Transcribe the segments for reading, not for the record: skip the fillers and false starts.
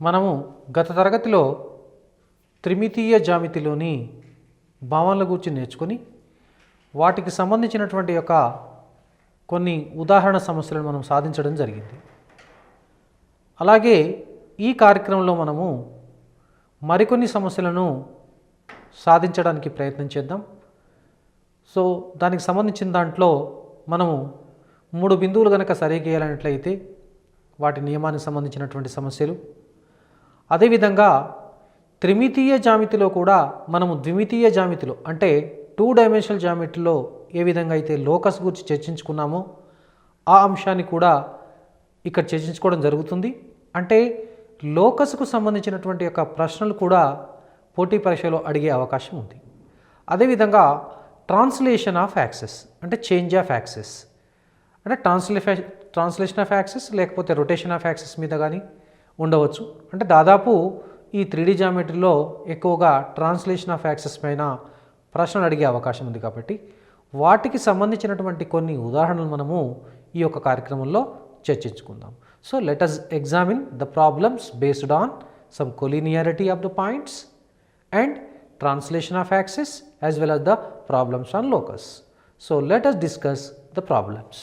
మనము గత తరగతిలో త్రిమితీయ జ్యామితిలోని భావనల గురించి నేర్చుకొని వాటికి సంబంధించినటువంటి యొక్క కొన్ని ఉదాహరణ సమస్యలను మనం సాధించడం జరిగింది. అలాగే ఈ కార్యక్రమంలో మనము మరికొన్ని సమస్యలను సాధించడానికి ప్రయత్నం చేద్దాం. సో దానికి సంబంధించిన దాంట్లో మనము 3 బిందువులు కనుక సరిగేయాలన్నట్లయితే వాటి నియమానికి సంబంధించినటువంటి సమస్యలు, అదేవిధంగా త్రిమితీయ జ్యామితిలో కూడా మనము ద్విమితీయ జ్యామితిలో అంటే 2 డైమెన్షనల్ జ్యామితిలో ఏ విధంగా అయితే లోకస్ గురించి చర్చించుకున్నామో ఆ అంశాన్ని కూడా ఇక్కడ చర్చించుకోవడం జరుగుతుంది. అంటే లోకస్కు సంబంధించినటువంటి యొక్క ప్రశ్నలు కూడా పోటీ పరీక్షలో అడిగే అవకాశం ఉంది. అదేవిధంగా ట్రాన్స్లేషన్ ఆఫ్ యాక్సెస్ అంటే చేంజ్ ఆఫ్ యాక్సెస్ అంటే ట్రాన్స్లేషన్ ఆఫ్ యాక్సెస్ లేకపోతే రొటేషన్ ఆఫ్ యాక్సెస్ మీద కానీ ఉండవచ్చు. అంటే దాదాపు ఈ 3D జ్యామెట్రీలో ఎక్కువగా ట్రాన్స్లేషన్ ఆఫ్ యాక్సెస్ పైన ప్రశ్నలు అడిగే అవకాశం ఉంది. కాబట్టి వాటికి సంబంధించినటువంటి కొన్ని ఉదాహరణలు మనము ఈ యొక్క కార్యక్రమంలో చర్చించుకుందాం. So let us examine the problems based on some collinearity of the points and translation of axis as well as the problems on locus. So let us discuss the problems.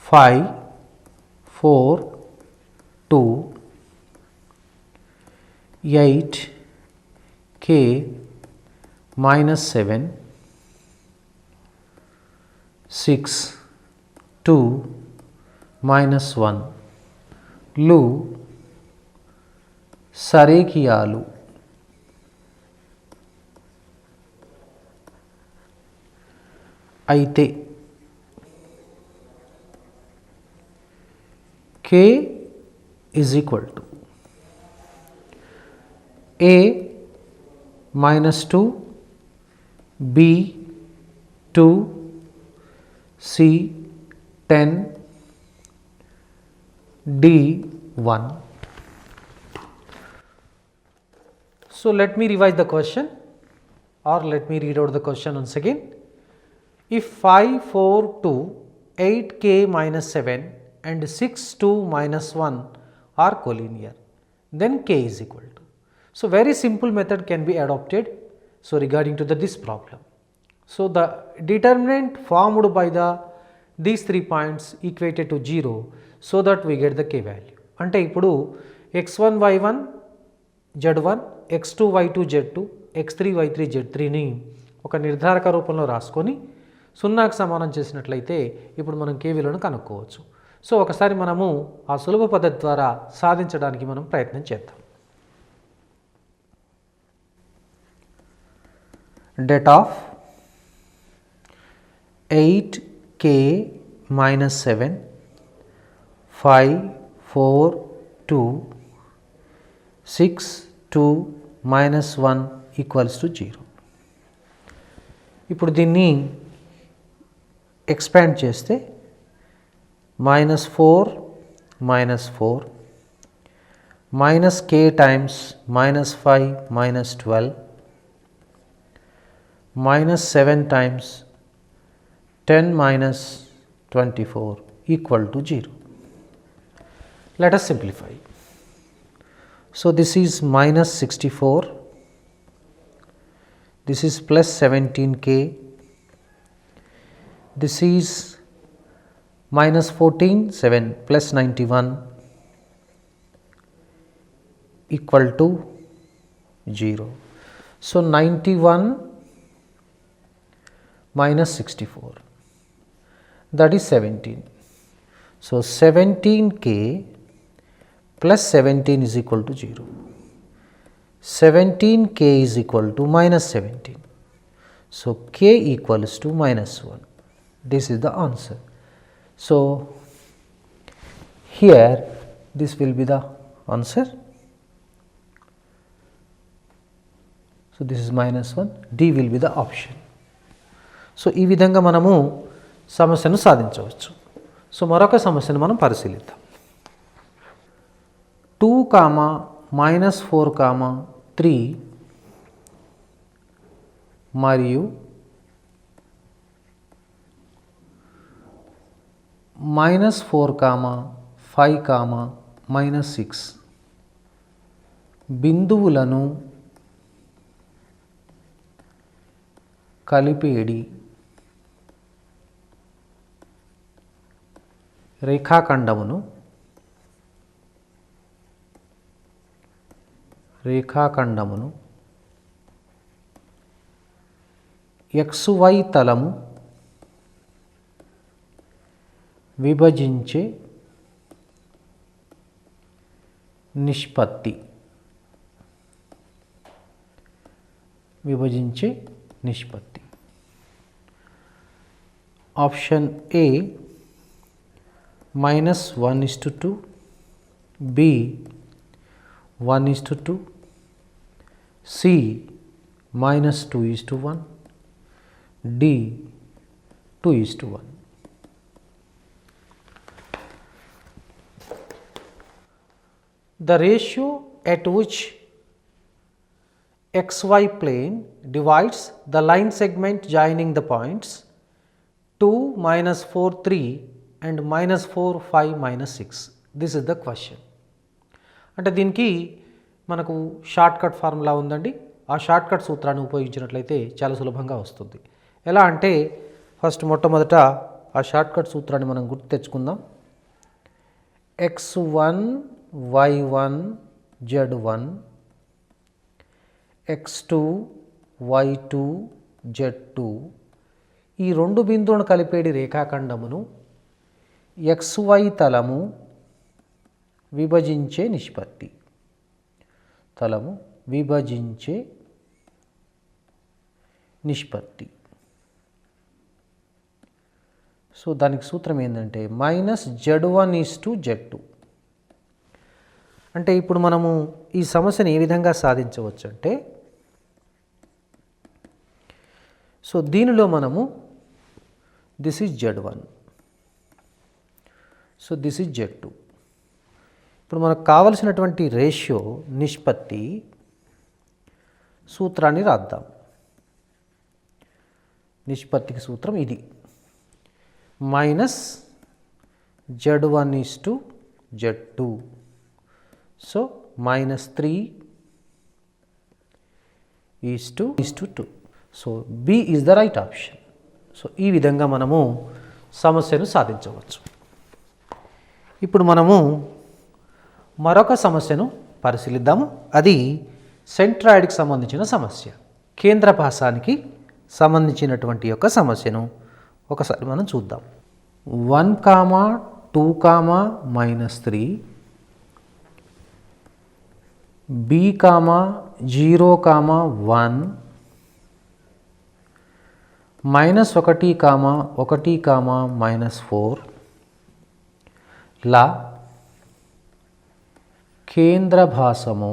5, 4, 2, 8, k minus 7, 6, 2 minus 1 లు సరేఖియాలు. అయితే k is equal to a minus 2, b 2, c 10, d 1. So let me revise the question or let me read out the question once again. If 5, 4, 2, 8k minus 7 and 6, 2 minus 1 are collinear, then k is equal to. So very simple method can be adopted. So regarding to this problem. So the determinant formed by these 3 points equated to 0 so that we get the k value. అంటే ఇప్పుడు x1 y1 z1, x2 y2 z2, x3 y3 z3ని ఒక నిర్ధారక రూపంలో రాసుకొని 0కి సమానం చేసినట్లయితే ఇప్పుడు మనం k విలువను కనుక్కోవచ్చు. సో ఒకసారి మనము ఆ సులభ పద్ధతి ద్వారా సాధించడానికి మనం ప్రయత్నం చేద్దాం. Det of 8k minus 7, 5, 4, 2, 6, 2 minus 1 equals to 0. ఇప్పుడు దీన్ని ఎక్స్పాండ్ చేస్తే minus 4 minus 4 minus k times minus 5 minus 12 minus 7 times 10 minus 24 equal to 0. Let us simplify. So this is minus 64, this is plus 17k, this is minus 14, 7 plus 91 equal to 0. So 91 minus 64, that is 17. So 17k plus 17 is equal to 0. 17k is equal to minus 17. So k equals to minus 1. This is the answer. So here this will be the answer. So this is minus 1, D will be the option. So ఈ విధంగా మనము సమస్యను సాధించవచ్చు. So మరొక సమస్యను మనం పరిశీలిద్దాం. 2, minus 4, 3 మరియు -4, 5, -6 బిందువులను కలిపేడి రేఖాఖండమును XY తలము విభజించే నిష్పత్తి. Option A -1:2, B 1:2, C -2:1, D 2:1. The ratio at which XY plane divides the line segment joining the points 2, -4, 3 and -4, 5, -6. This is the question. అంటే దీనికి మనకు షార్ట్ కట్ ఫార్ములా ఉందండి. ఆ షార్ట్ కట్ సూత్రాన్ని ఉపయోగించినట్లయితే చాలా సులభంగా వస్తుంది. ఎలా అంటే ఫస్ట్ మొట్టమొదట ఆ షార్ట్ కట్ సూత్రాన్ని మనం గుర్తు తెచ్చుకుందాం. x1 y1 z1 x2 y2 z2 ఈ రెండు బిందువులను కలిపేడి రేఖాఖండమును XY తలము విభజించే నిష్పత్తి. సో దానికి సూత్రం ఏంటంటే -z1:z2. అంటే ఇప్పుడు మనము ఈ సమస్యను ఏ విధంగా సాధించవచ్చు అంటే, సో దీనిలో మనము this is z1, so this is z2. ఇప్పుడు మనకు కావలసినటువంటి రేషియో నిష్పత్తి సూత్రాన్ని రాద్దాం. నిష్పత్తికి సూత్రం ఇది -z1:z2. So -3:2. So B is the right option. So ఈ విధంగా మనము సమస్యను సాధించవచ్చు. ఇప్పుడు మనము మరొక సమస్యను పరిశీలిద్దాము. అది సెంట్రాయిడ్కి సంబంధించిన సమస్య, కేంద్రపాసానికి సంబంధించినటువంటి యొక్క సమస్యను ఒకసారి మనం చూద్దాం. 1, 2, -3, b, 0, 1, -1, -1, -4 లా కేంద్రభాసము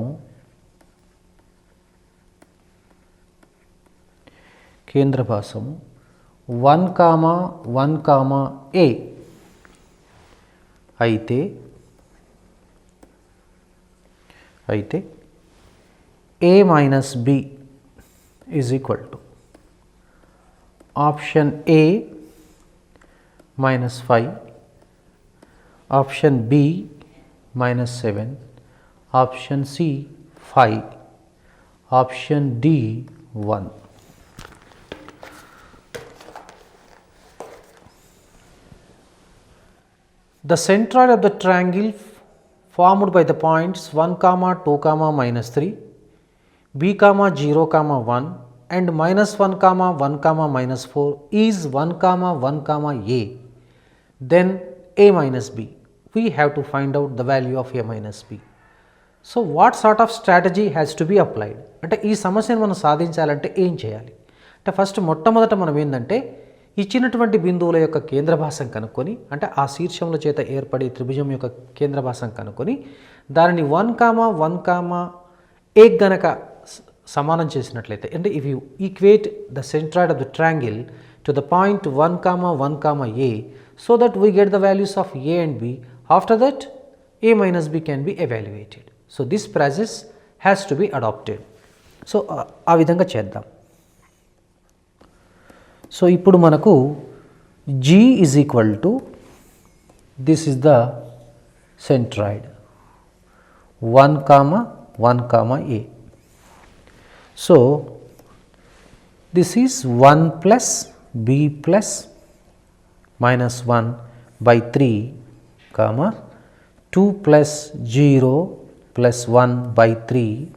1, 1, a అయితే a - b is equal to option A -5, option B -7, option C 5, option D 1. The centroid of the triangle formed by the points 1, 2, -3, b, 0, 1 and -1, 1, -4 is 1, 1, a, then a minus b. We have to find out the value of a minus b. So what sort of strategy has to be applied? అంటే ఈ సమస్యను మనం సాధించాలంటే ఏం చేయాలి అంటే first మొట్టమొదట మనం ఏంటంటే ఇచ్చినటువంటి బిందువుల యొక్క కేంద్రభాసం కనుక్కొని, అంటే ఆ శీర్షముల చేత ఏర్పడే త్రిభుజం యొక్క కేంద్రభాసం కనుక్కొని దానిని 1, 1, a గనక సమానం చేసినట్లయితే, అంటే if you equate the centroid of the triangle to the point 1, 1, a so that we get the values of a and b. After that a minus b can be evaluated. So this process has to be adopted. So ఆ విధంగా చేద్దాం. So ఇప్పుడు మనకు g is equal to, this is the centroid 1, 1 comma a. So this is 1 plus b plus minus 1 by 3 comma 2 plus 0 plus 1 by 3.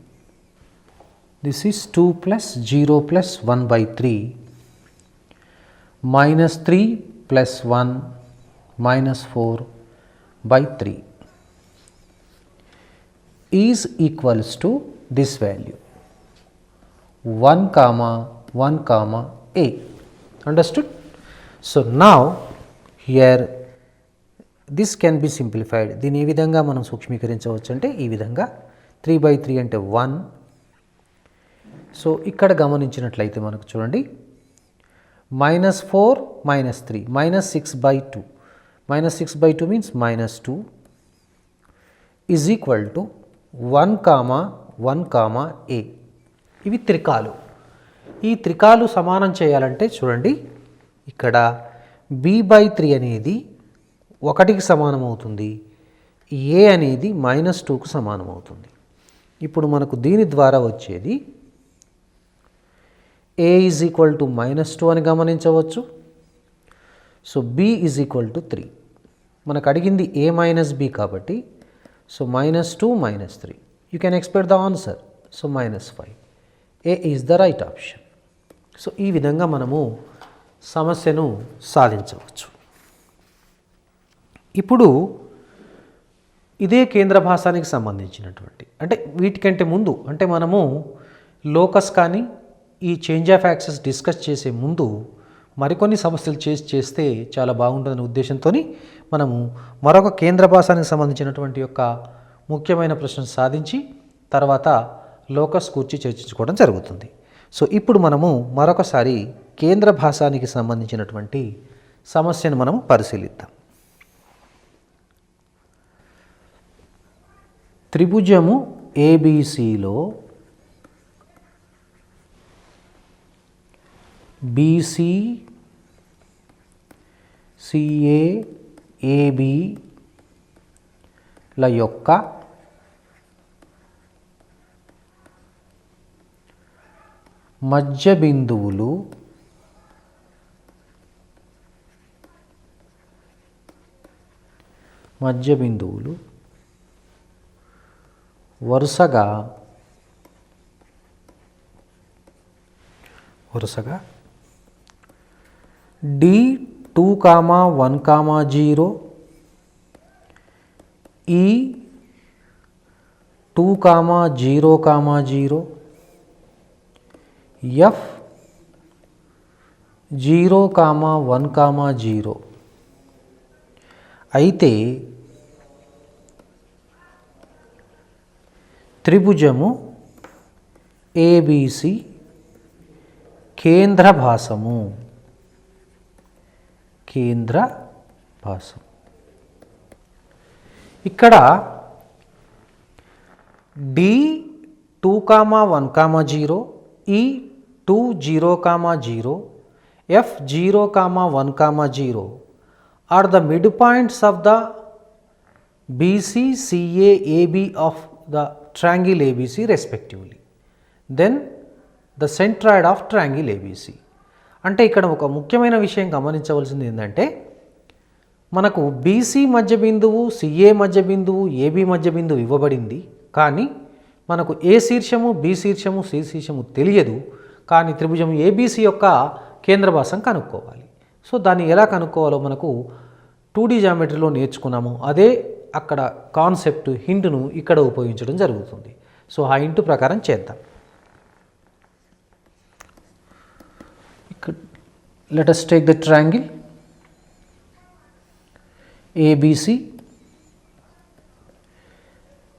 This is 2 plus 0 plus 1 by 3 minus 3 plus 1 minus 4 by 3 is equals to this value 1 comma 1 comma a. Understood? So now here this can be simplified. దీని ఏ విధంగా మనం సూక్ష్మీకరించవచ్చు అంటే ఈ విధంగా 3 by 3 అంటే 1. So ఇక్కడ గమనించినట్లయితే మనకు చూడండి minus 4 minus 3 minus 6 by 2 minus 6 by 2 means minus 2 is equal to 1 comma 1 comma a. ఇవి త్రికాలు. ఈ త్రికాలు సమానం చేయాలంటే చూడండి ఇక్కడ b by 3 అనేది 1కి సమానం అవుతుంది, a అనేది -2కు సమానం అవుతుంది. ఇప్పుడు మనకు దీని ద్వారా వచ్చేది a is equal to -2 అని గమనించవచ్చు. So b is equal to 3. మనకు అడిగింది a minus b కాబట్టి so -2 minus 3. You can expect the answer. So -5. a is the right option. So ఈ విధంగా మనము సమస్యను సాధించవచ్చు. ఇప్పుడు ఇదే కేంద్ర భాసానికి సంబంధించినటువంటి అంటే వీటికంటే ముందు అంటే మనము లోకస్ కానీ ఈ చేంజ్ ఆఫ్ యాక్సెస్ డిస్కస్ చేసే ముందు మరికొన్ని సమస్యలు చేస్తే చాలా బాగుంటుందనే ఉద్దేశంతో మనము మరొక కేంద్ర భాసానికి సంబంధించినటువంటి యొక్క ముఖ్యమైన ప్రశ్న సాధించి తర్వాత లోకస్ కూర్చి చర్చించుకోవడం జరుగుతుంది. సో ఇప్పుడు మనము మరొకసారి కేంద్ర భాసానికి సంబంధించినటువంటి సమస్యను మనం పరిశీలిద్దాం. త్రిభుజము ఏబిసిలో బీసీ సిఏ ఏబి ల యొక్క మధ్య బిందువులు వరుసగా D2, 1, 0, E2, 0, 0, F0, 1, 0 అయితే త్రిభుజము ఏబిసి కేంద్ర భాసము ఇక్కడ D2, 1, 0, E2, 0, 0, F0, 1, 0 are the midpoints of the BC, CA, AB of the triangle ABC respectively. Then the centroid of triangle ABC. అంటే ఇక్కడ ఒక ముఖ్యమైన విషయం గమనించవలసింది ఏంటంటే మనకు బీసీ మధ్య బిందువు, సిఏ మధ్య బిందువు, ఏబి మధ్య బిందువు ఇవ్వబడింది. కానీ మనకు ఏ శీర్షము, బి శీర్షము, సి శీర్షము తెలియదు. కానీ త్రిభుజం ఏబిసి యొక్క కేంద్ర భాసం కనుక్కోవాలి. సో దాన్ని ఎలా కనుక్కోవాలో మనకు 2D జామెట్రీలో నేర్చుకున్నాము. అదే అక్కడ కాన్సెప్ట్ హింట్ను ఇక్కడ ఉపయోగించడం జరుగుతుంది. సో ఆ హింట్ ప్రకారం చేద్దాం. Let us take the triangle ABC.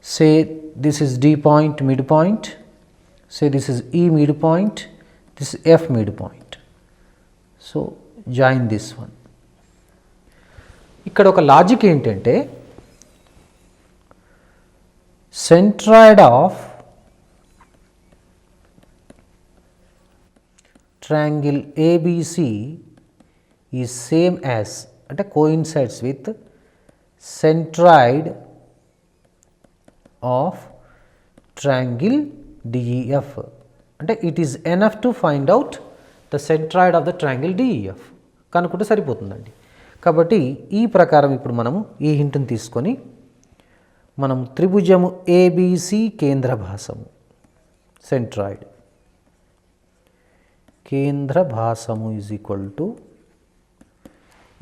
Say this is D point, midpoint. Say this is E midpoint. This is F midpoint. So join this one. ఇక్కడ ఒక లాజిక్ ఏంటంటే centroid of triangle ABC is same as అంటే coincides with centroid of triangle DEF. అంటే it is enough to find out the centroid of the triangle DEF కనుక్కుంటే సరిపోతుందండి. కాబట్టి ఈ ప్రకారం ఇప్పుడు మనము ఈ హింట్ని తీసుకొని మనం త్రిభుజము ఏబిసి కేంద్ర భాసము సెంట్రాయిడ్ కేంద్ర భాసము ఈజ్ ఈక్వల్ టు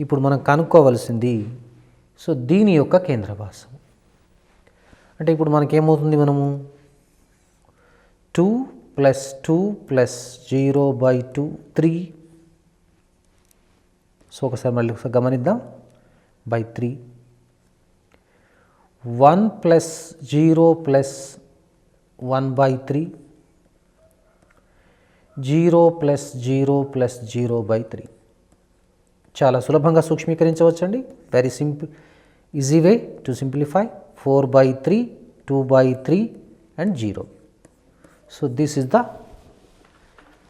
ఇప్పుడు మనం కనుక్కోవలసింది సో దీని యొక్క కేంద్ర భాసము. అంటే ఇప్పుడు మనకేమవుతుంది, మనము 2 + 2 + 0/2 3. సో ఒకసారి మళ్ళీ గమనిద్దాం. by 3 1 + 0 + 1/3 0 + 0 + 0/3. చాలా సులభంగా సూక్ష్మీకరించవచ్చండి. Very simple, easy way to simplify. 4/3 2/3 and 0. So this is the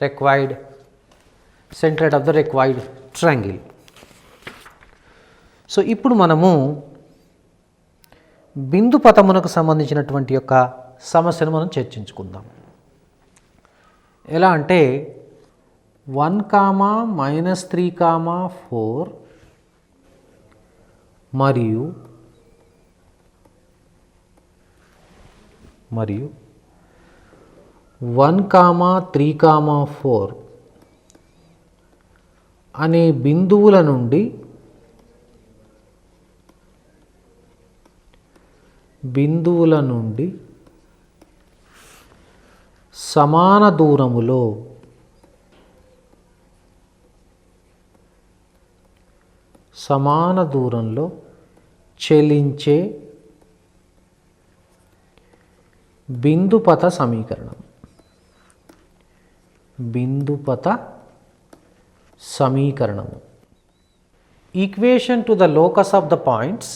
required centroid of the required triangle. So ఇప్పుడు మనము బిందు పథమునకు సంబంధించినటువంటి యొక్క సమస్యను మనం చర్చించుకుందాం. ఎలా అంటే 1, -3, 4 మరియు 1, 3, 4 అనే బిందువుల నుండి సమాన దూరములో చెలించే బిందుపథ సమీకరణము. Equation to the locus of the points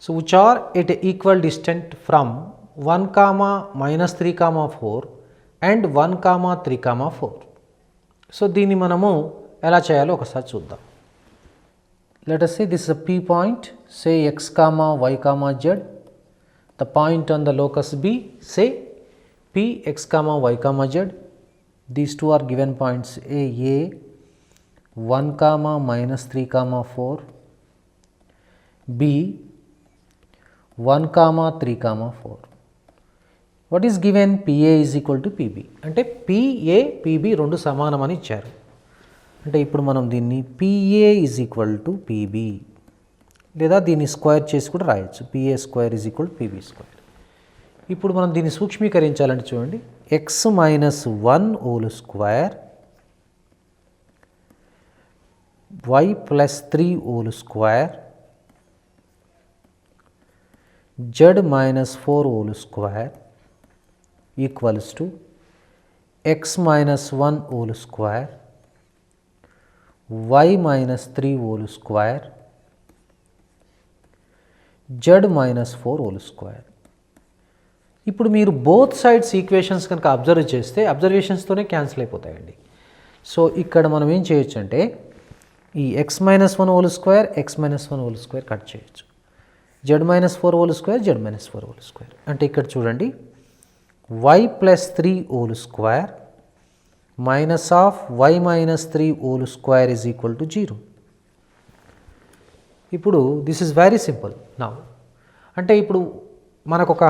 so which are at equal distance from 1, -3, 4 and 1, 3, 4. So దీన్ని మనము ఎలా చేయాలో ఒకసారి చూద్దాం. Let us say this is a P point, say x, y, z. The point on the locus B, say P, x, y, z. These two are given points A 1, -3, 4, B 1, 3, 4. What is given? PA is equal to PB. అంటే PA, PB రెండు సమానమని ఇచ్చారు. అంటే ఇప్పుడు మనం దీన్ని PA is equal to PB లేదా దీన్ని స్క్వేర్ చేసి కూడా రాయొచ్చు. PA square is equal to PB square. ఇప్పుడు మనం దీన్ని సూక్ష్మీకరించాలంటే చూడండి, x - 1 whole square y + 3 whole square z - 4 whole square equals to x - 1 whole square y - 3 whole square z - 4 whole square. ఇప్పుడు మీరు బోత్ సైడ్స్ ఈక్వేషన్స్ కనుక అబ్జర్వ్ చేస్తే అబ్జర్వేషన్స్తోనే cancel అయిపోతాయండి. So ఇక్కడ మనం ఏం చేయొచ్చు అంటే ఈ x - 1 whole square x - 1 whole square cut చేయొచ్చు. z - 4 whole square z - 4 whole square. అంటే ఇక్కడ చూడండి, y + 3 whole square minus of y - 3 whole square is equal to 0. ఇప్పుడు దిస్ ఈజ్ వెరీ సింపుల్. నా అంటే ఇప్పుడు మనకు ఒక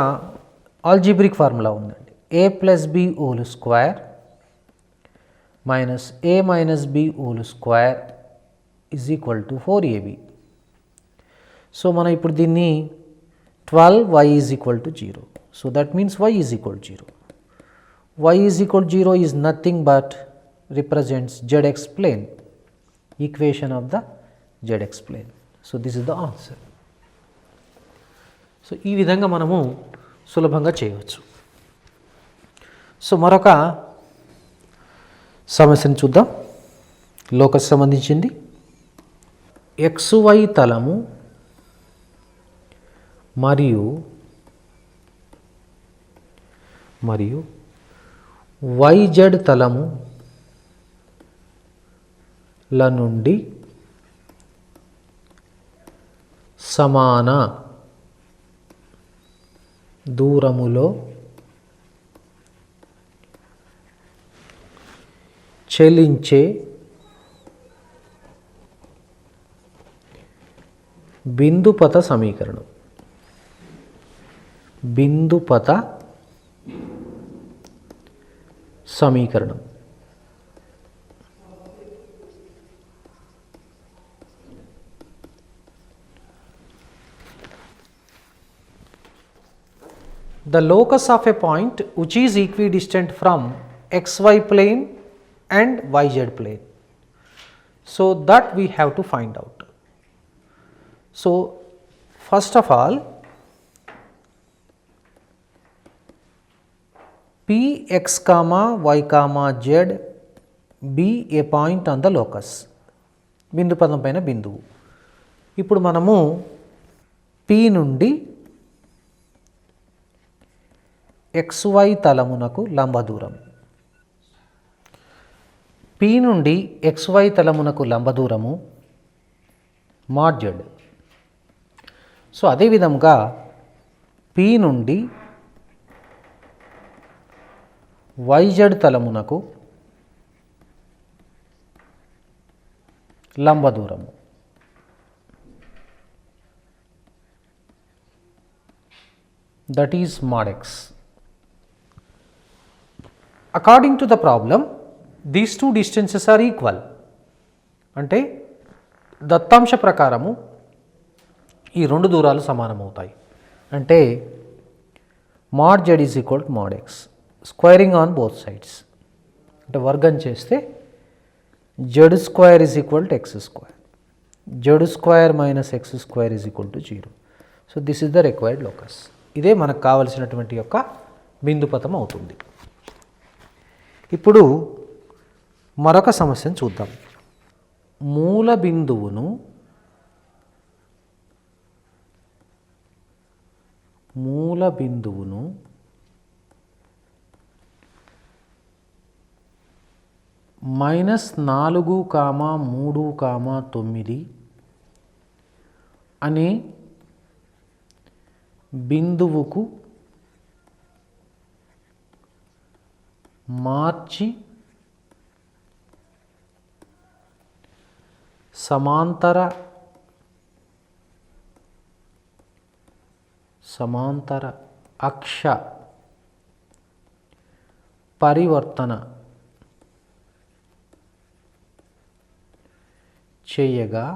ఆల్జీబ్రిక్ ఫార్ములా ఉందండి. a + b whole square minus a - b whole square is equal to 4ab. So మనం ఇప్పుడు దీన్ని 12y is equal to 0. So that means y is equal to 0. Y is equal to 0 is nothing but represents zx plane, equation of the zx plane. So this is the answer. So ఈ విధంగా మనము సులభంగా చేయవచ్చు. So మరొక సమస్యను చూద్దాం. Locus సంబంధించింది. xy తలము మరియు yz తలముల నుండి సమాన దూరములో చెలించే బిందుపథ సమీకరణం. బిందుపథ సమీకరణం. The locus of a point which is equidistant from xy plane and yz plane. So that we have to find out. So first of all, Px comma y comma z be a point on the locus. బిందు పదం పైన బిందువు. ఇప్పుడు మనము P నుండి xy తలమునకు లంబ దూరం, P నుండి xy తలమునకు లంబ దూరము mod z. సో అదేవిధంగా P నుండి yz తలమునకు లంబ దూరము, that is mod x. According to the problem, these two distances are equal. అంటే దత్తాంశ ప్రకారము ఈ రెండు దూరాలు సమానమవుతాయి. అంటే mod z is equal to mod x, squaring on both sides. అంటే వర్గం చేస్తే z square is equal to x square, z square minus x square is equal to 0. So this is the required locus. ఇదే మనకు కావలసినటువంటి యొక్క బిందుపథం అవుతుంది. ఇప్పుడు మరొక సమస్యను చూద్దాం. మూల బిందువును -4,3,9 అనే బిందువుకు మార్చి సమాంతర అక్ష పరివర్తన చేయగా,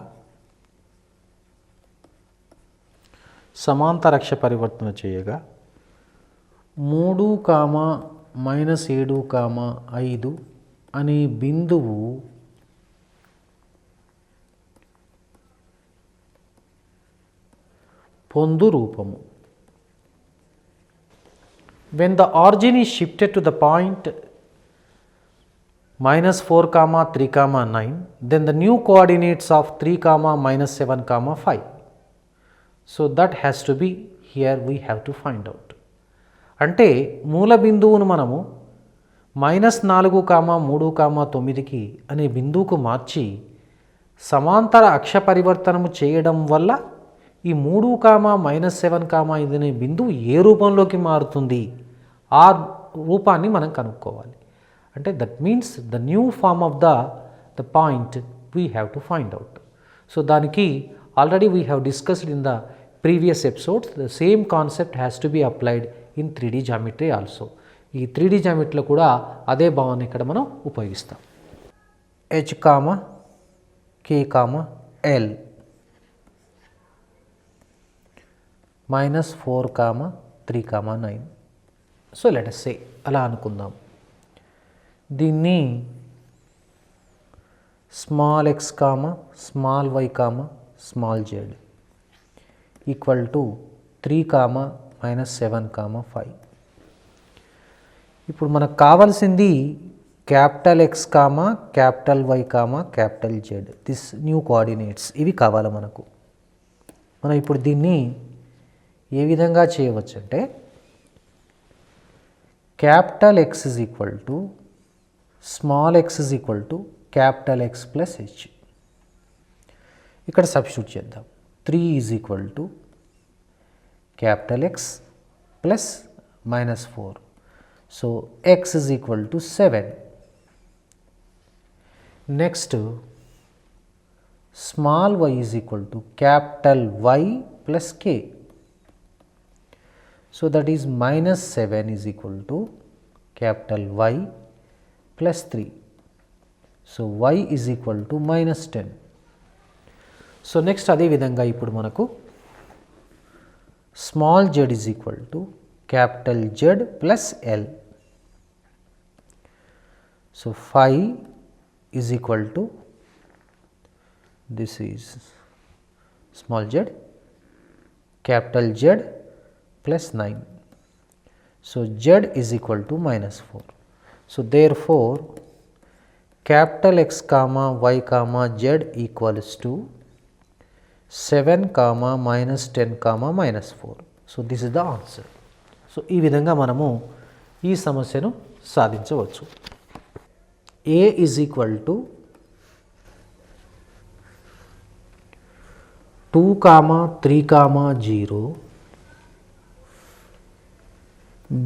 సమాంతర అక్ష పరివర్తన చేయగా 3,-7,5 అనే బిందువు పొందు రూపము. When the origin is shifted to the point -4,3,9, then the new coordinates of 3,-7,5. So that has to be here, we have to find out. అంటే మూల బిందువును మనము -4,3,9 అనే బిందువుకు మార్చి సమాంతర అక్ష పరివర్తనము చేయడం వల్ల ఈ 3,-7,5 అనే బిందువు ఏ రూపంలోకి మారుతుంది, ఆ రూపాన్ని మనం కనుక్కోవాలి. అంటే that means the new form of the point we have to find out. So దానికి already we have discussed in the previous episodes. The same concept has to be applied in 3D geometry also. ఈ 3D జామెట్రీలో కూడా అదే భావాన్ని ఇక్కడ మనం ఉపయోగిస్తాం. H, K, L -4,3,9. So let us say అలా అనుకుందాం. దీన్ని small x, small y, small z equal to 3,-7,5. ఇప్పుడు మనకు కావాల్సింది capital X, capital Y, capital Z. This new coordinates ఇవి కావాలి మనకు. మనం ఇప్పుడు దీన్ని ఏ విధంగా చేయవచ్చు అంటే capital X is equal to small x is equal to capital X plus H. ఇక్కడ సబ్స్టిట్యూట్ చేద్దాం. 3 is equal to capital X plus -4. So x is equal to 7. Next small y is equal to capital Y plus k. So that is -7 is equal to capital Y plus 3. So y is equal to -10. So next అదేవిధంగా ఇప్పుడు మనకు small z is equal to capital Z plus L. So 5 is equal to this is small z capital Z plus 9. So z is equal to -4. So therefore capital X comma Y comma Z equals to 7 comma -10 comma -4. So this is the answer. So ఈ విధంగా మనము ఈ సమస్యను సాధించవచ్చు. A is equal to 2, 3, 0.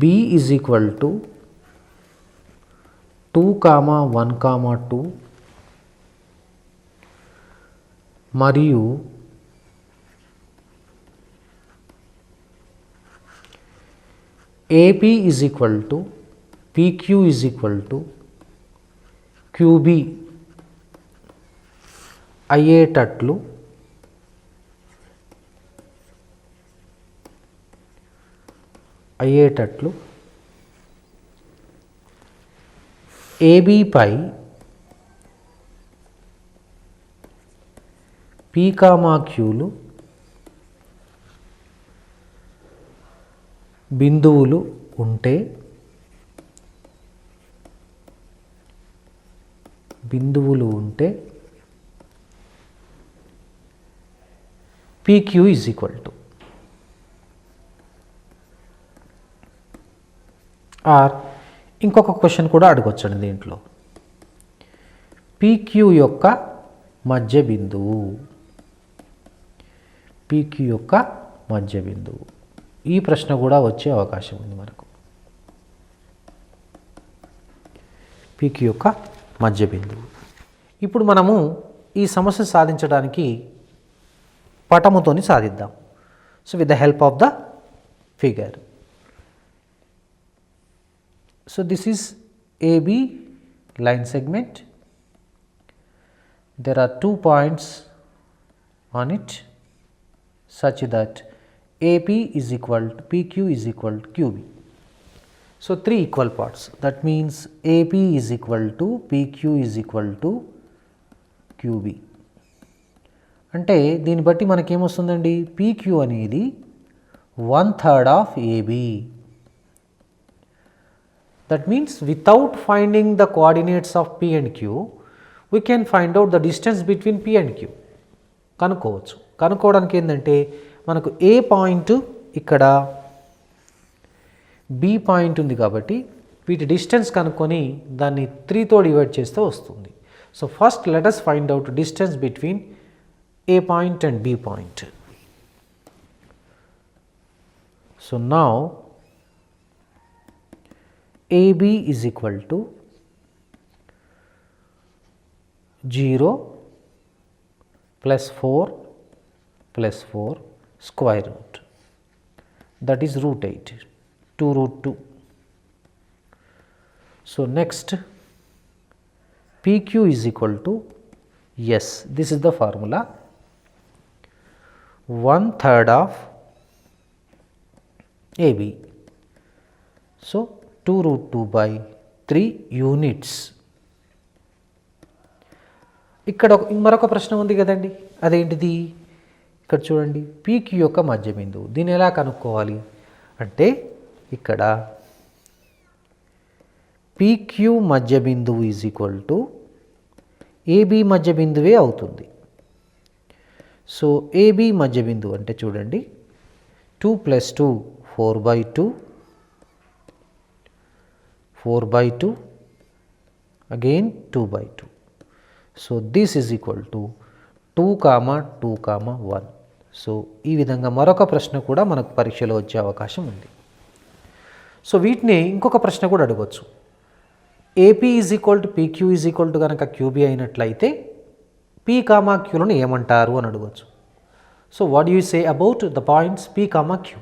B is equal to 2, 1, 2. మరియు AP is equal to PQ is equal to QB అయ్యేటట్లు AB pi P, Qలు బిందువులు ఉంటే PQ is equal to or ఇంకొక క్వశ్చన్ కూడా అడగొచ్చండి దీంట్లో. PQ యొక్క మధ్య బిందువు ఈ ప్రశ్న కూడా వచ్చే అవకాశం ఉంది మనకు. PQ యొక్క మధ్య బిందువు. ఇప్పుడు మనము ఈ సమస్య సాధించడానికి పటముతోని సాధిద్దాం. So with the help of the figure. So this is AB line segment. There are 2 points on it such that AP is equal to PQ is equal to QB. So 3 equal parts. That means AP is equal to PQ is equal to QB. అంటే దీన్ని బట్టి మనకేమొస్తుందండి, PQ అనేది 1/3 of AB. That means without finding the coordinates of P and Q, we can find out the distance between P and Q. కనుక్కోవడానికి ఏంటంటే మనకు ఏ point ఇక్కడ B point ఉంది కాబట్టి వీటి డిస్టెన్స్ కనుక్కొని దాన్ని 3తో డివైడ్ చేస్తే వస్తుంది. So first let us find out distance between A point and B point. So now AB is equal to 0 plus 4 plus 4 square root, that is √8, 2√2. So next PQ is equal to, yes, this is the formula, 1/3 of AB. So 2√2/3 units. ఇక్కడ మరొక ప్రశ్న ఉంది కదండి, అదేంటిది? ఇక్కడ చూడండి, PQ యొక్క మధ్య బిందువు. దీన్ని ఎలా కనుక్కోవాలి అంటే ఇక్కడ PQ మధ్య బిందువు ఈజ్ ఈక్వల్ టు AB మధ్య బిందువే అవుతుంది. సో AB మధ్య బిందువు అంటే చూడండి, 2 + 2 4/2, 4/2, again 2/2. So this is equal to 2, 2, 1. So ఈ విధంగా మరొక ప్రశ్న కూడా మనకు పరీక్షలో వచ్చే అవకాశం ఉంది. సో వీటిని ఇంకొక ప్రశ్న కూడా అడగవచ్చు. AP is equal to PQ is equal to కనుక క్యూబీ అయినట్లయితే పీ కామా క్యూలను ఏమంటారు అని అడగవచ్చు. So what you say about the points P comma Q?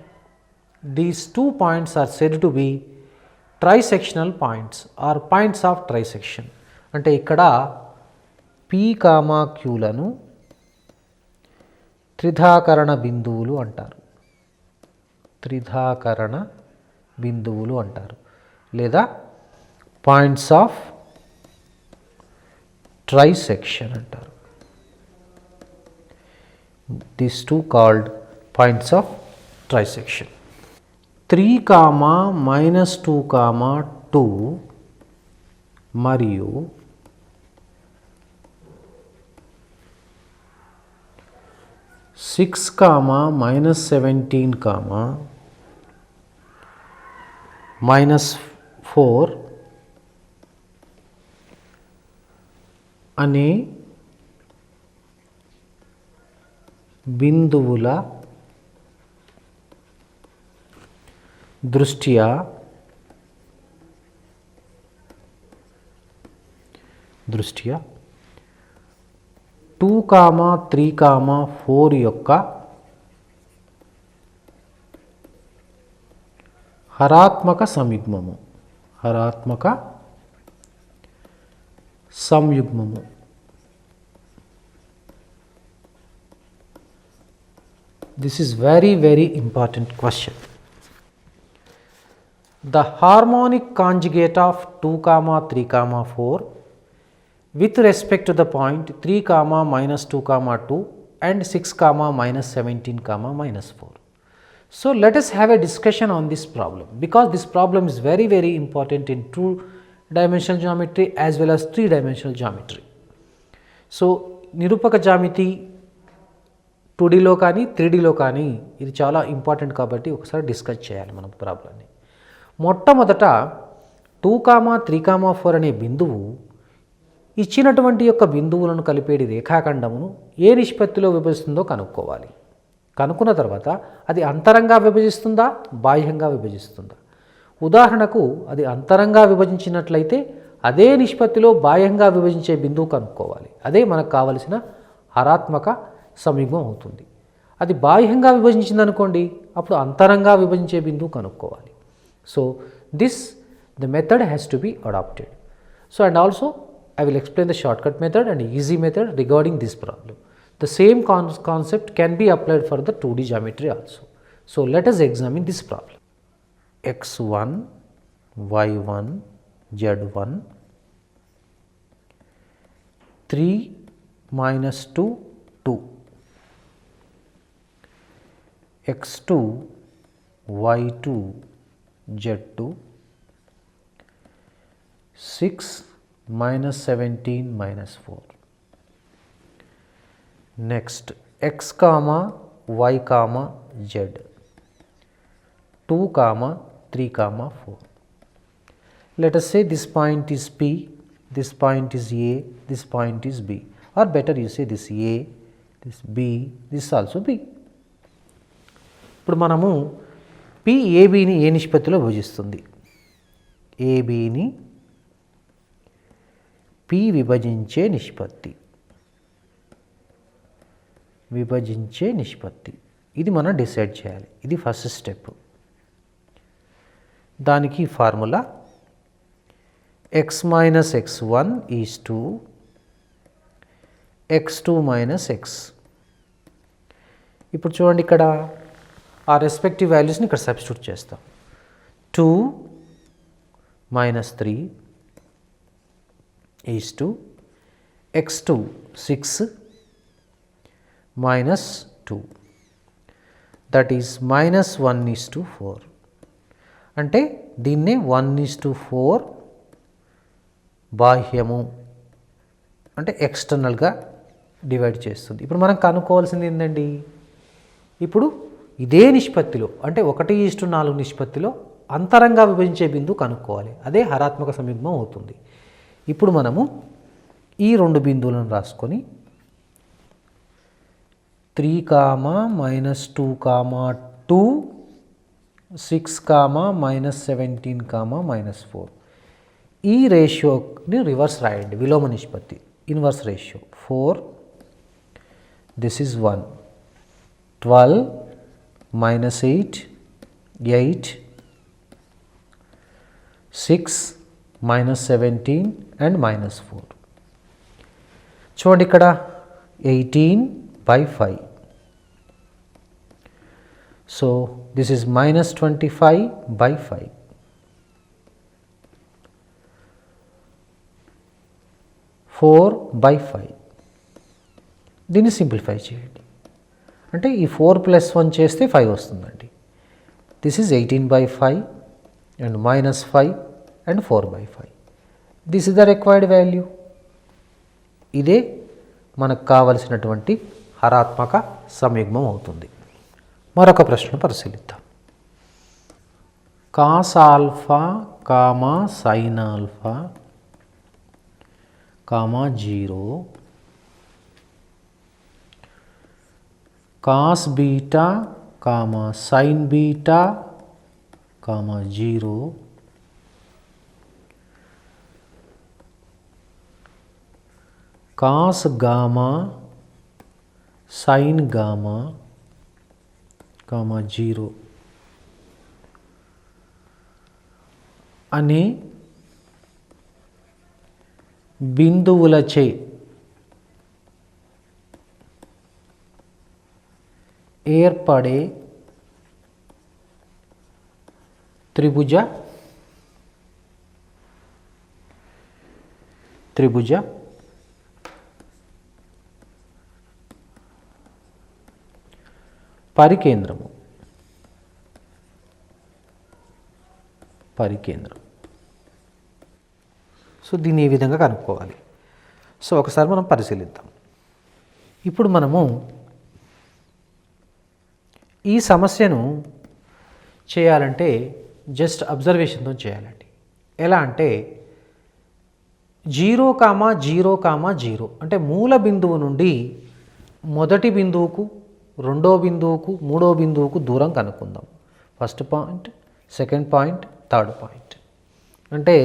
These 2 points are said to be trisectional points or points of trisection. అంటే ఇక్కడ P comma క్యూలను త్రిధాకరణ బిందువులు అంటారు. త్రిధాకరణ బిందువులు అంటారు లేదా పాయింట్స్ ఆఫ్ ట్రైసెక్షన్ అంటారు. These 2 called points of trisection. 3, -2, 2 మరియు 6, -17, -4 అనే బిందువుల దృష్ట్యా 2, 3, 4 యొక్క హరాత్మక సంయుగ్మము This is very important question. The harmonic conjugate of 2, 3, 4 with respect to the point 3, -2, 2 and 6, -17, -4. So let us have a discussion on this problem because this problem is very important in 2-dimensional geometry as well as 3-dimensional geometry. So నిరూపక జామితి 2Dలో కానీ 3Dలో కానీ ఇది చాలా important కాబట్టి ఒకసారి discuss చేయాలి మనం ప్రాబ్లమ్ని. మొట్టమొదట 2, 3, 4 అనే బిందువు ఇచ్చినటువంటి యొక్క బిందువులను కలిపేది రేఖాఖండమును ఏ నిష్పత్తిలో విభజిస్తుందో కనుక్కోవాలి. కనుక్కున్న తర్వాత అది అంతరంగా విభజిస్తుందా బాహ్యంగా విభజిస్తుందా? ఉదాహరణకు అది అంతరంగా విభజించినట్లయితే అదే నిష్పత్తిలో బాహ్యంగా విభజించే బిందువు కనుక్కోవాలి. అదే మనకు కావలసిన హరాత్మక సంయుగ్మం అవుతుంది. అది బాహ్యంగా విభజించింది అనుకోండి అప్పుడు అంతరంగా విభజించే బిందువు కనుక్కోవాలి. So the method has to be adopted. So and also I will explain the shortcut method and easy method regarding this problem. The same concept can be applied for the 2D geometry also. So let us examine this problem. x1, y1, z1, 3, -2, 2. x2, y2, z2, 6, -17, -4. Next x, y, z, 2, 3, 4. Let us say this point is P, this point is A, this point is B, or better you say this A, this B, this also B. ఇప్పుడు మనము PABని ఏ నిష్పత్తిలో విభజిస్తుంది? ABని P విభజించే నిష్పత్తి ఇది మనం decide చేయాలి. ఇది ఫస్ట్ స్టెప్. దానికి formula x - x1 = x2 - x. ఇప్పుడు చూడండి ఇక్కడ ఆ రెస్పెక్టివ్ వాల్యూస్ని ఇక్కడ సబ్స్టిట్యూట్ చేస్తాం. 2 - 3 = x2 6 - 2 దట్ ఈస్ -1:4. అంటే దీన్నే 1:4 బాహ్యము అంటే ఎక్స్టర్నల్గా డివైడ్ చేస్తుంది. ఇప్పుడు మనం కనుక్కోవాల్సింది ఏంటండి? ఇప్పుడు ఇదే నిష్పత్తిలో అంటే 1:4 నిష్పత్తిలో అంతరంగా విభజించే బిందువు కనుక్కోవాలి. అదే హరాత్మక సంయుగ్మం అవుతుంది. ఇప్పుడు మనము ఈ రెండు బిందువులను రాసుకొని 3, -2, 2, 6, -17, -4 ఈ రేషియోని రివర్స్ రాయండి, విలోమ నిష్పత్తి, inverse ratio. 4, this is 1, 12 minus 8, 8, 6 minus 17 and minus 4. చూడండి ఇక్కడ 18/5. So this is minus 25/5. 4/5. దీన్ని సింప్లిఫై చేయండి. అంటే ఈ 4 + 1 చేస్తే 5 వస్తుందండి. This is 18/5 and -5 and 4/5. This is the required value. ఇదే మనకు కావలసినటువంటి హరాత్మక సంయుగ్మం అవుతుంది. మరొక ప్రశ్న పరిశీలిద్దాం. Cos alpha comma sine alpha comma 0, cos beta comma sine beta comma 0, cos gamma sine gamma comma 0 అనే బిందువులచే ఏర్పడే త్రిభుజ పరికేంద్రము. సో దీన్ని ఏ విధంగా కనుక్కోవాలి? సో ఒకసారి మనం పరిశీలిద్దాం. ఇప్పుడు మనము ఈ సమస్యను చేయాలంటే జస్ట్ అబ్జర్వేషన్తో చేయాలండి. ఎలా అంటే 0,0,0 అంటే మూల బిందువు నుండి మొదటి బిందువుకు, రెండో బిందువుకు, మూడో బిందువుకు దూరం కనుక్కుందాం. First point, second point, third point. అంటే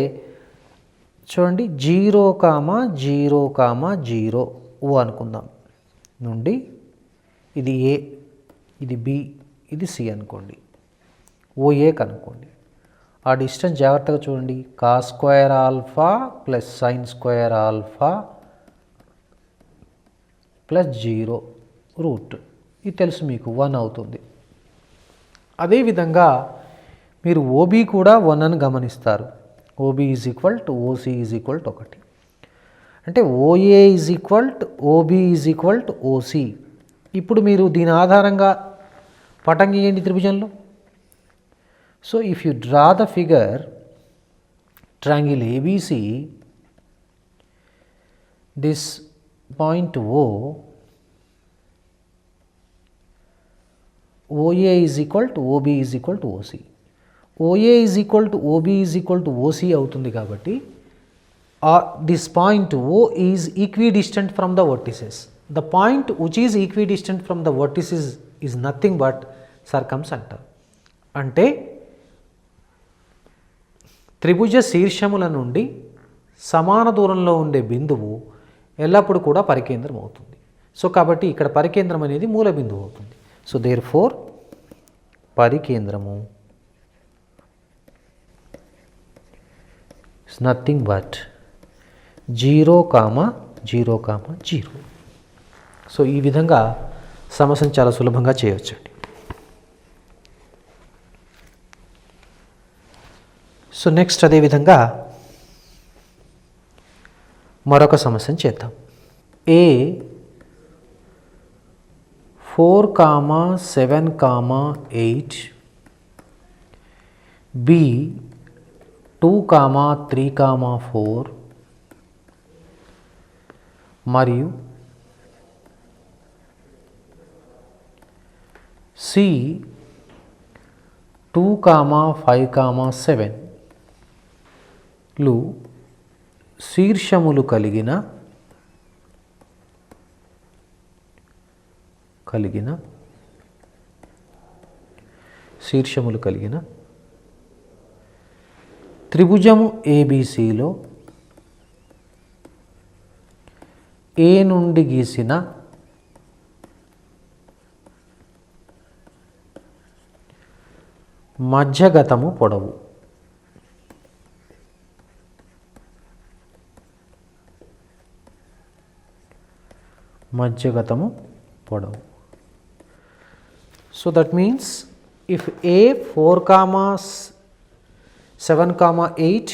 చూడండి 0,0,0 అనుకుందాం. నుండి ఇది ఏ, ఇది బి, ఇది సి అనుకోండి. ఓఏ కనుక్కోండి. ఆ డిస్టెన్స్ జాగ్రత్తగా చూడండి. Cos square alpha plus sine square alpha plus 0 root. ఇది తెలుసు మీకు, 1 అవుతుంది. అదేవిధంగా మీరు ఓబీ కూడా 1 అని గమనిస్తారు. OB is equal to OC is equal to 1. అంటే OA is equal to OB is equal to OC. ఇప్పుడు మీరు దీని ఆధారంగా పటం గీయండి త్రిభుజంలో. So if you draw the figure triangle ABC, this point OA is equal to OB is equal to OC. OA is equal to OB is equal to OC అవుతుంది కాబట్టి this point O is equidistant from the vertices. The point which is equidistant from the vertices is nothing but circumcentre. అంటే త్రిభుజ శీర్షముల నుండి సమాన దూరంలో ఉండే బిందువు ఎల్లప్పుడూ కూడా పరికేంద్రం అవుతుంది. సో కాబట్టి ఇక్కడ పరికేంద్రం అనేది మూల బిందువు అవుతుంది. సో దేర్ ఫోర్ పరికేంద్రము ఇస్ నథింగ్ బట్ 0,0,0. సో ఈ విధంగా సమస్యను చాలా సులభంగా చేయవచ్చండి. సో నెక్స్ట్ అదేవిధంగా మరొక సమస్యను చేద్దాం. ఏ 4,7,8, బి 2,3,4 మరియు సి 2,5,7 లు శీర్షములు కలిగిన త్రిభుజము ఏబిసిలో ఏ నుండి గీసిన మధ్యగతము పొడవు. మధ్యగతము పొడవు. So that means if A 4,7,8,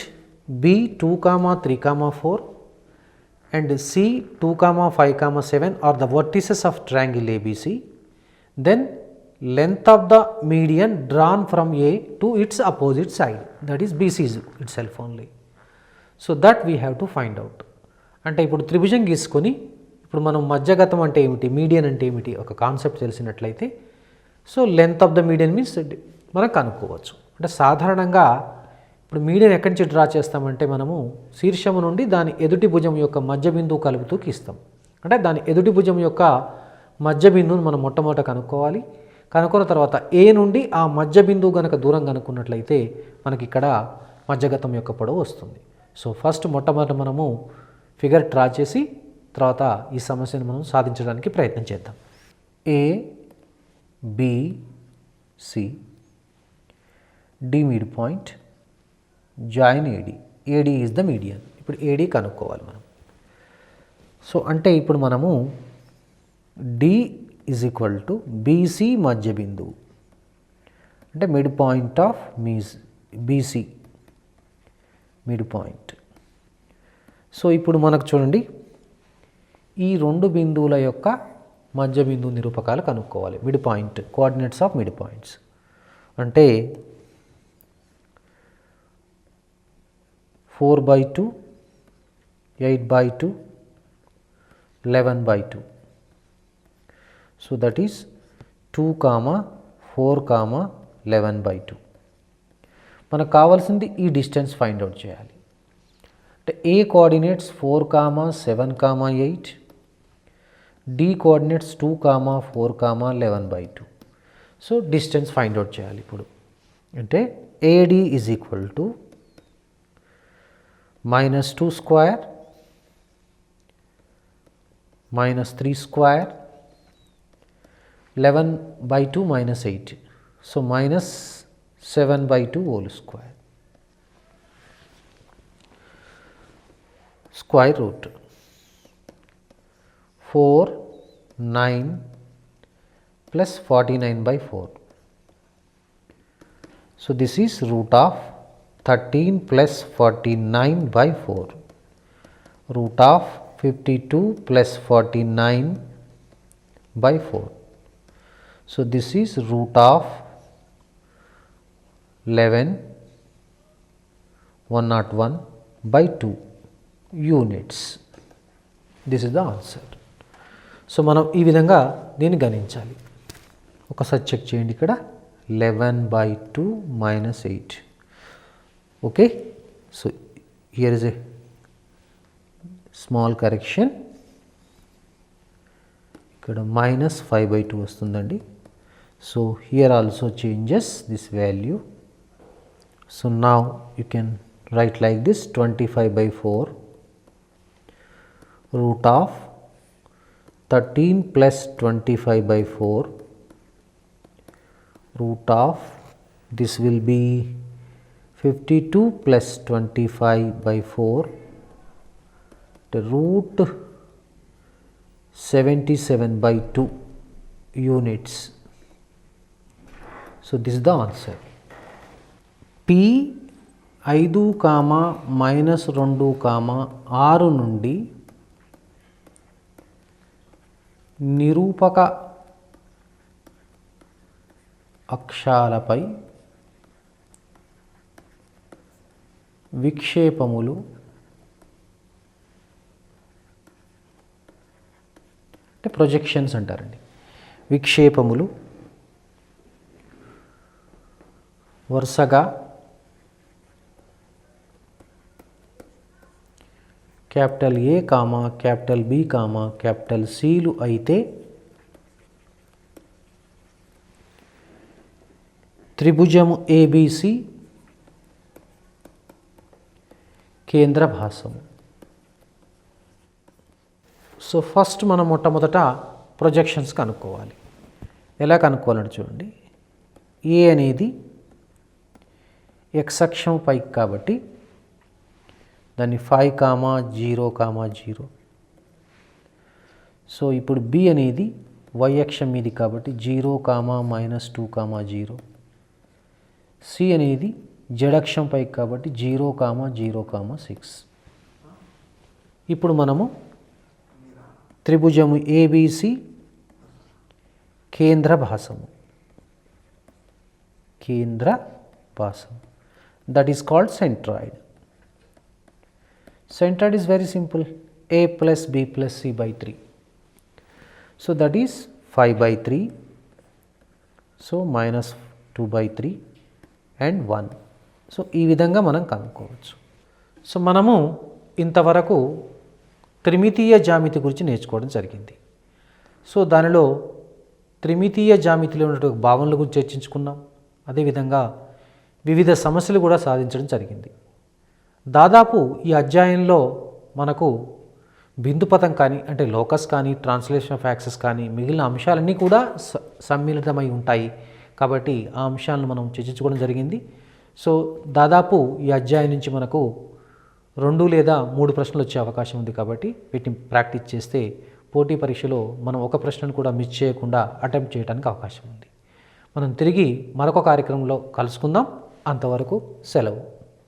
B 2,3,4 and C 2,5,7 are the vertices of triangle ABC, then length of the median drawn from A to its opposite side, that is BC itself only. So that we have to find out. అంటే ఇప్పుడు త్రిభుజం గీసుకొని ఇప్పుడు మనం మధ్యగతం అంటే ఏమిటి, median అంటే ఏమిటి ఒక కాన్సెప్ట్ తెలిసినట్లయితే so length of the median means మనం కనుక్కోవచ్చు. అంటే సాధారణంగా ఇప్పుడు మీడియన్ ఎక్కడి నుంచి డ్రా చేస్తామంటే మనము శీర్షము నుండి దాని ఎదుటి భుజం యొక్క మధ్య బిందువు కలుపుతూ గీస్తాం. అంటే దాని ఎదుటి భుజం యొక్క మధ్య బిందువును మనం మొట్టమొదట కనుక్కోవాలి. కనుక్కున్న తర్వాత ఏ నుండి ఆ మధ్య బిందువు కనుక దూరం కనుక్కున్నట్లయితే మనకి ఇక్కడ మధ్యగతం యొక్క పొడవు వస్తుంది. సో ఫస్ట్ మొట్టమొదట మనము ఫిగర్ డ్రా చేసి తర్వాత ఈ సమస్యను మనం సాధించడానికి ప్రయత్నం చేద్దాం. A B C D mid point, join AD. AD is the median. ఇప్పుడు ఏడి కనుక్కోవాలి మనం. సో అంటే ఇప్పుడు మనము D is equal to BC మధ్య బిందువు అంటే mid point of BC mid point. So ఇప్పుడు మనకు చూడండి ఈ రెండు బిందువుల యొక్క మధ్య బిందువు నిరూపకాలు కనుక్కోవాలి. Mid point, coordinates of mid points అంటే 4/2, 8/2, 11/2. So that is 2, 4, 11/2. మనకు కావాల్సింది ఈ డిస్టెన్స్ ఫైండ్ అవుట్ చేయాలి. అంటే A coordinates 4, 7, 8, D coordinates 2, 4, 11/2. So distance find out చేయాలి ఇప్పుడు. అంటే AD is equal to -2 square -3 square 11/2 -8. సో -7/2 whole square square root 4, 9 plus 49/4. So this is root of 13 plus 49/4. Root of 52 plus 49/4. So this is root of 11,101/2 units. This is the answer. So మనం ఈ విధంగా దీన్ని గణించాలి. ఒకసారి check చేయండి. ఇక్కడ 11/2 -8. Okay. So here is a small correction. ఇక్కడ -5/2 వస్తుందండి. So here also changes this value. So now you can write like this 25/4 root of 13 plus 25/4 root of this will be 52 plus 25/4 the root 77/2 units. So this is the answer. P 5, -2, 6 నుండి నిరూపక అక్షాలపై విక్షేపములు అంటే projections అంటారండి. విక్షేపములు వరుసగా capital A comma capital B comma capital సిలు అయితే త్రిభుజము ABC కేంద్ర భాసము. So first మనం మొట్టమొదట ప్రొజెక్షన్స్ కనుక్కోవాలి. ఎలా కనుక్కోవాలంటే చూడండి, ఏ అనేది ఎక్స్ అక్షం పైకి కాబట్టి దాన్ని 5,0,0. సో ఇప్పుడు బి అనేది వై అక్షం మీది కాబట్టి 0, -2,0. సి అనేది జెడ్ అక్షం పైకి కాబట్టి 0, 0,6. ఇప్పుడు మనము త్రిభుజము ఏబిసి కేంద్ర భాసము that is called centroid. Centroid is very simple, a plus b plus c by 3. So that is 5/3. So minus 2/3 and 1. So ఈ విధంగా మనం కనుక్కోవచ్చు. సో మనము ఇంతవరకు త్రిమితీయ జామితి గురించి నేర్చుకోవడం జరిగింది. సో దానిలో త్రిమితీయ జామితిలో ఉన్నటువంటి భావనల గురించి చర్చించుకున్నాం. అదేవిధంగా వివిధ సమస్యలు కూడా సాధించడం జరిగింది. దాదాపు ఈ అధ్యాయంలో మనకు బిందుపథం కానీ, అంటే లోకస్ కానీ, ట్రాన్స్లేషన్ ఆఫ్ యాక్సెస్ కానీ, మిగిలిన అంశాలన్నీ కూడా సమ్మిళితమై ఉంటాయి. కాబట్టి ఆ అంశాలను మనం చర్చించుకోవడం జరిగింది. సో దాదాపు ఈ అధ్యాయం నుంచి మనకు 2 లేదా 3 ప్రశ్నలు వచ్చే అవకాశం ఉంది. కాబట్టి వీటిని ప్రాక్టీస్ చేస్తే పోటీ పరీక్షలో మనం ఒక ప్రశ్నను కూడా మిస్ చేయకుండా అటెంప్ట్ చేయడానికి అవకాశం ఉంది. మనం తిరిగి మరొక కార్యక్రమంలో కలుసుకుందాం. అంతవరకు సెలవు.